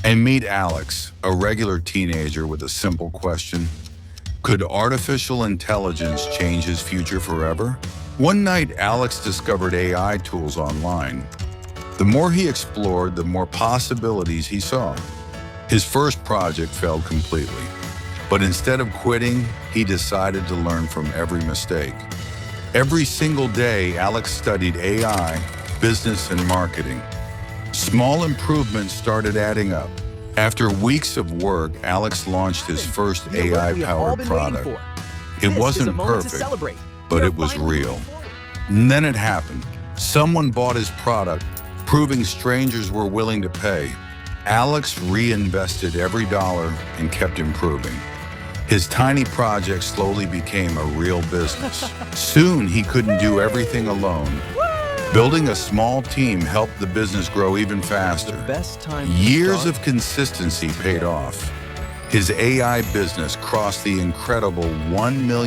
And meet Alex, a regular teenager with a simple question. Could artificial intelligence change his future forever? One night, Alex discovered AI tools online. The more he explored, the more possibilities he saw. His first project failed completely, but instead of quitting, he decided to learn from every mistake. Every single day, Alex studied AI, business, and marketing. Small improvements started adding up. After weeks of work, Alex launched his first AI-powered product. It wasn't perfect, but it was real. And then it happened. Someone bought his product, proving strangers were willing to pay. Alex reinvested every dollar and kept improving. His tiny project slowly became a real business. Soon, he couldn't do everything alone. Building a small team helped the business grow even faster. Years of consistency paid off. His AI business crossed the incredible $1 million